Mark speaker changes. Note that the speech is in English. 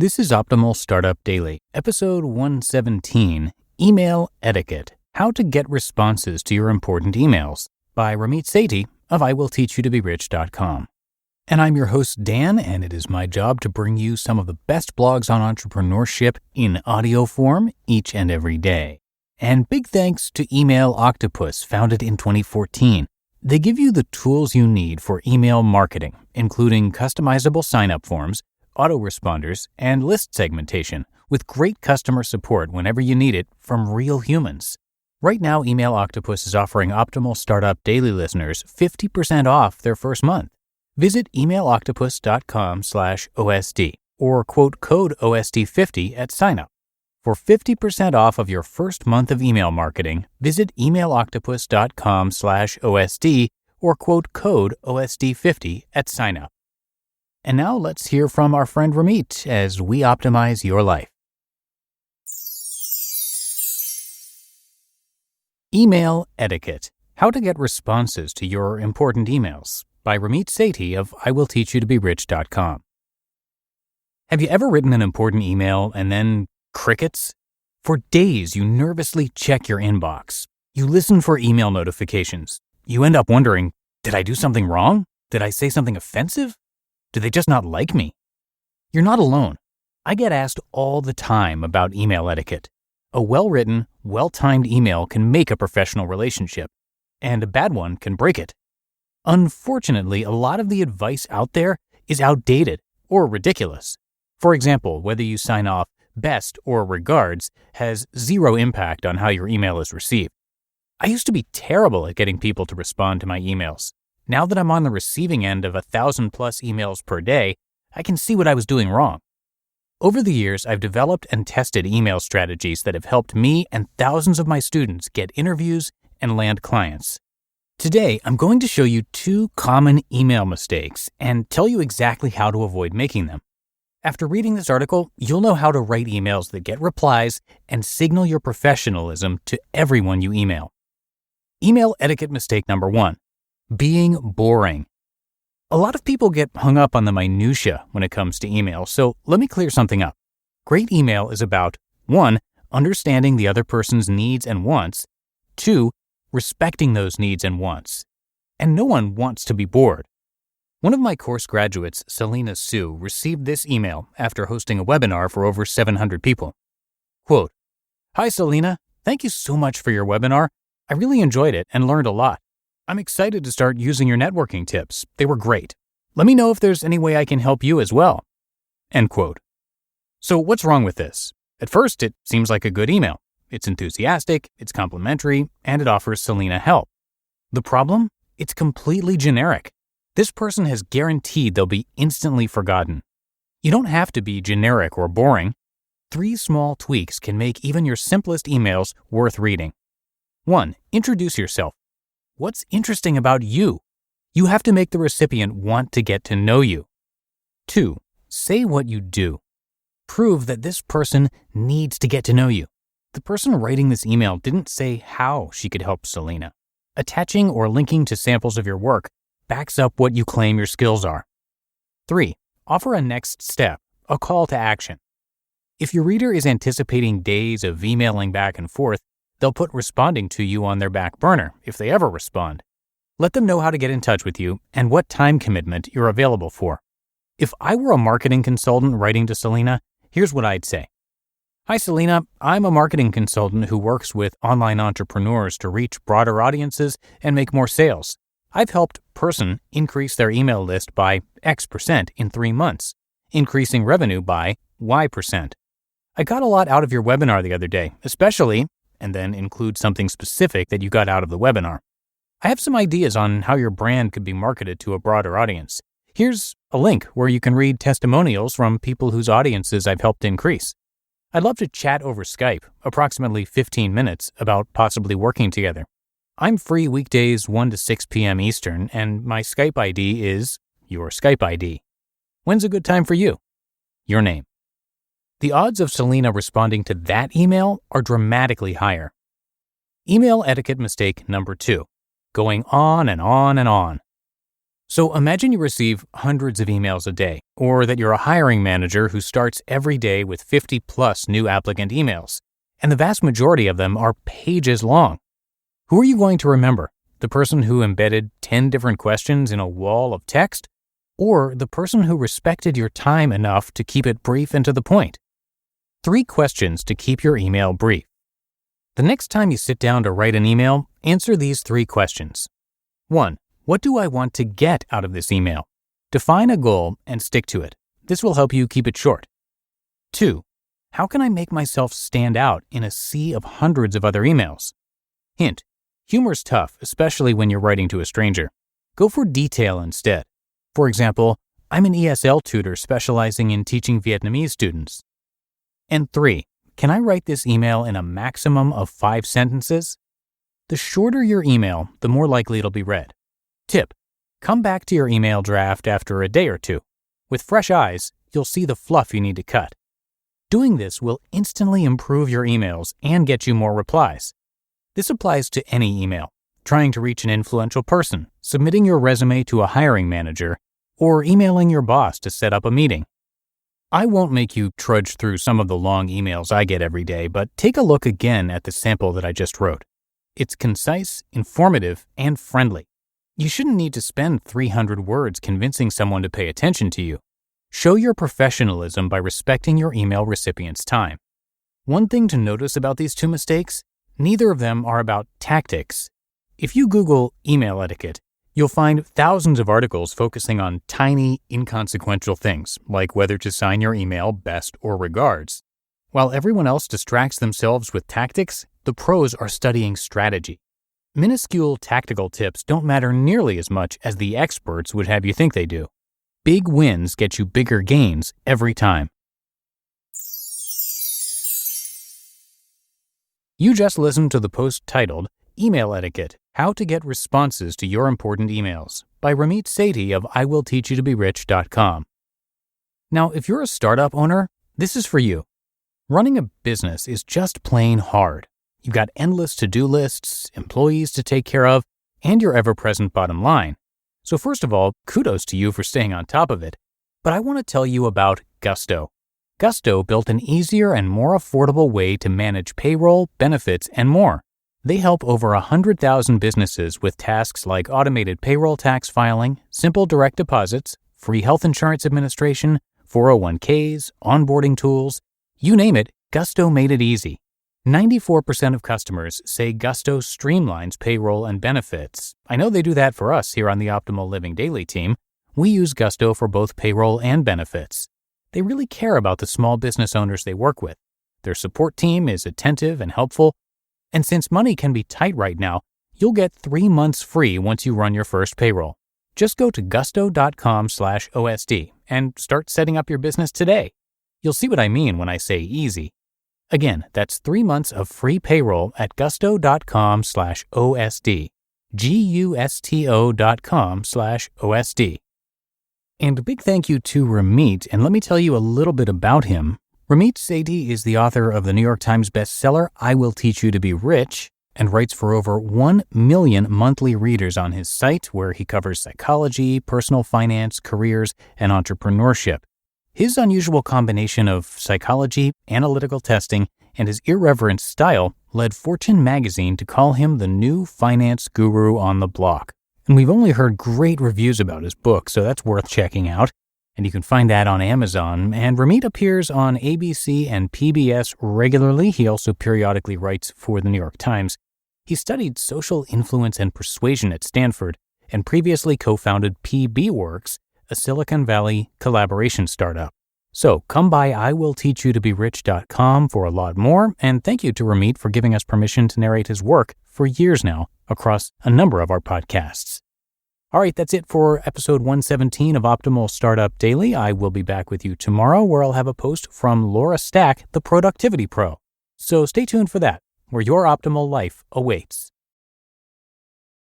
Speaker 1: This is Optimal Startup Daily, episode 117, Email Etiquette, How to Get Responses to Your Important Emails, by Ramit Sethi of IWillTeachYouToBeRich.com. And I'm your host, Dan, and it is my job to bring you some of the best blogs on entrepreneurship in audio form each and every day. And big thanks to Email Octopus, founded in 2014. They give you the tools you need for email marketing, including customizable sign-up forms, autoresponders, and list segmentation, with great customer support whenever you need it from real humans. Right now, Email Octopus is offering Optimal Startup Daily listeners 50% off their first month. Visit emailoctopus.com/OSD or quote code OSD50 at signup. For 50% off of your first month of email marketing, visit emailoctopus.com/OSD or quote code OSD50 at signup. And now let's hear from our friend Ramit as we optimize your life. Email Etiquette, How to Get Responses to Your Important Emails, by Ramit Sethi of IWillTeachYouToBeRich.com. Have you ever written an important email and then crickets? For days, you nervously check your inbox. You listen for email notifications. You end up wondering, did I do something wrong? Did I say something offensive? Do they just not like me? You're not alone. I get asked all the time about email etiquette. A well-written, well-timed email can make a professional relationship, and a bad one can break it. Unfortunately, a lot of the advice out there is outdated or ridiculous. For example, whether you sign off best or regards has zero impact on how your email is received. I used to be terrible at getting people to respond to my emails. Now that I'm on the receiving end of 1,000+ emails per day, I can see what I was doing wrong. Over the years, I've developed and tested email strategies that have helped me and thousands of my students get interviews and land clients. Today, I'm going to show you 2 common email mistakes and tell you exactly how to avoid making them. After reading this article, you'll know how to write emails that get replies and signal your professionalism to everyone you email. Email etiquette mistake number 1. Being boring. A lot of people get hung up on the minutia when it comes to email, so let me clear something up. Great email is about 1. Understanding the other person's needs and wants, 2. Respecting those needs and wants. And no one wants to be bored. One of my course graduates, Selena Sue, received this email after hosting a webinar for over 700 people. Quote, "Hi Selena, thank you so much for your webinar. I really enjoyed it and learned a lot. I'm excited to start using your networking tips. They were great. Let me know if there's any way I can help you as well." End quote. So what's wrong with this? At first, it seems like a good email. It's enthusiastic, it's complimentary, and it offers Selena help. The problem? It's completely generic. This person has guaranteed they'll be instantly forgotten. You don't have to be generic or boring. 3 small tweaks can make even your simplest emails worth reading. 1. Introduce yourself. What's interesting about you? You have to make the recipient want to get to know you. 2. Say what you do. Prove that this person needs to get to know you. The person writing this email didn't say how she could help Selena. Attaching or linking to samples of your work backs up what you claim your skills are. 3. Offer a next step, a call to action. If your reader is anticipating days of emailing back and forth, they'll put responding to you on their back burner if they ever respond. Let them know how to get in touch with you and what time commitment you're available for. If I were a marketing consultant writing to Selena, here's what I'd say. "Hi Selena, I'm a marketing consultant who works with online entrepreneurs to reach broader audiences and make more sales. I've helped person increase their email list by X% in 3 months, increasing revenue by Y%. I got a lot out of your webinar the other day, especially," and then include something specific that you got out of the webinar. "I have some ideas on how your brand could be marketed to a broader audience. Here's a link where you can read testimonials from people whose audiences I've helped increase. I'd love to chat over Skype, approximately 15 minutes, about possibly working together. I'm free weekdays 1 to 6 p.m. Eastern, and my Skype ID is your Skype ID. When's a good time for you? Your name." The odds of Selena responding to that email are dramatically higher. Email etiquette mistake number 2. Going on and on and on. So imagine you receive hundreds of emails a day, or that you're a hiring manager who starts every day with 50 plus new applicant emails, and the vast majority of them are pages long. Who are you going to remember? The person who embedded 10 different questions in a wall of text? Or the person who respected your time enough to keep it brief and to the point? 3 questions to keep your email brief. The next time you sit down to write an email, answer these 3 questions. 1. What do I want to get out of this email? Define a goal and stick to it. This will help you keep it short. 2. How can I make myself stand out in a sea of hundreds of other emails? Hint: humor's tough, especially when you're writing to a stranger. Go for detail instead. For example, I'm an ESL tutor specializing in teaching Vietnamese students. And 3. Can I write this email in a maximum of 5 sentences? The shorter your email, the more likely it'll be read. Tip: come back to your email draft after a day or two. With fresh eyes, you'll see the fluff you need to cut. Doing this will instantly improve your emails and get you more replies. This applies to any email: trying to reach an influential person, submitting your resume to a hiring manager, or emailing your boss to set up a meeting. I won't make you trudge through some of the long emails I get every day, but take a look again at the sample that I just wrote. It's concise, informative, and friendly. You shouldn't need to spend 300 words convincing someone to pay attention to you. Show your professionalism by respecting your email recipient's time. One thing to notice about these 2 mistakes: neither of them are about tactics. If you Google email etiquette, you'll find thousands of articles focusing on tiny, inconsequential things, like whether to sign your email best or regards. While everyone else distracts themselves with tactics, the pros are studying strategy. Minuscule tactical tips don't matter nearly as much as the experts would have you think they do. Big wins get you bigger gains every time. You just listened to the post titled Email Etiquette: How to Get Responses to Your Important Emails by Ramit Sethi of IWillTeachYouToBeRich.com. Now, if you're a startup owner, this is for you. Running a business is just plain hard. You've got endless to-do lists, employees to take care of, and your ever-present bottom line. So first of all, kudos to you for staying on top of it. But I want to tell you about Gusto. Gusto built an easier and more affordable way to manage payroll, benefits, and more. They help over 100,000 businesses with tasks like automated payroll tax filing, simple direct deposits, free health insurance administration, 401ks, onboarding tools. You name it, Gusto made it easy. 94% of customers say Gusto streamlines payroll and benefits. I know they do that for us here on the Optimal Living Daily team. We use Gusto for both payroll and benefits. They really care about the small business owners they work with. Their support team is attentive and helpful. And since money can be tight right now, you'll get 3 months free once you run your first payroll. Just go to gusto.com/OSD and start setting up your business today. You'll see what I mean when I say easy. Again, that's 3 months of free payroll at gusto.com/OSD. gusto.com/OSD. And a big thank you to Ramit, and let me tell you a little bit about him. Ramit Sethi is the author of the New York Times bestseller, I Will Teach You to Be Rich, and writes for over 1 million monthly readers on his site, where he covers psychology, personal finance, careers, and entrepreneurship. His unusual combination of psychology, analytical testing, and his irreverent style led Fortune Magazine to call him the new finance guru on the block. And we've only heard great reviews about his book, so that's worth checking out. And you can find that on Amazon. And Ramit appears on ABC and PBS regularly. He also periodically writes for the New York Times. He studied social influence and persuasion at Stanford and previously co-founded PBWorks, a Silicon Valley collaboration startup. So come by IWillTeachYouToBeRich.com for a lot more, and thank you to Ramit for giving us permission to narrate his work for years now across a number of our podcasts. All right, that's it for episode 117 of Optimal Startup Daily. I will be back with you tomorrow, where I'll have a post from Laura Stack, the Productivity Pro. So stay tuned for that, where your optimal life awaits.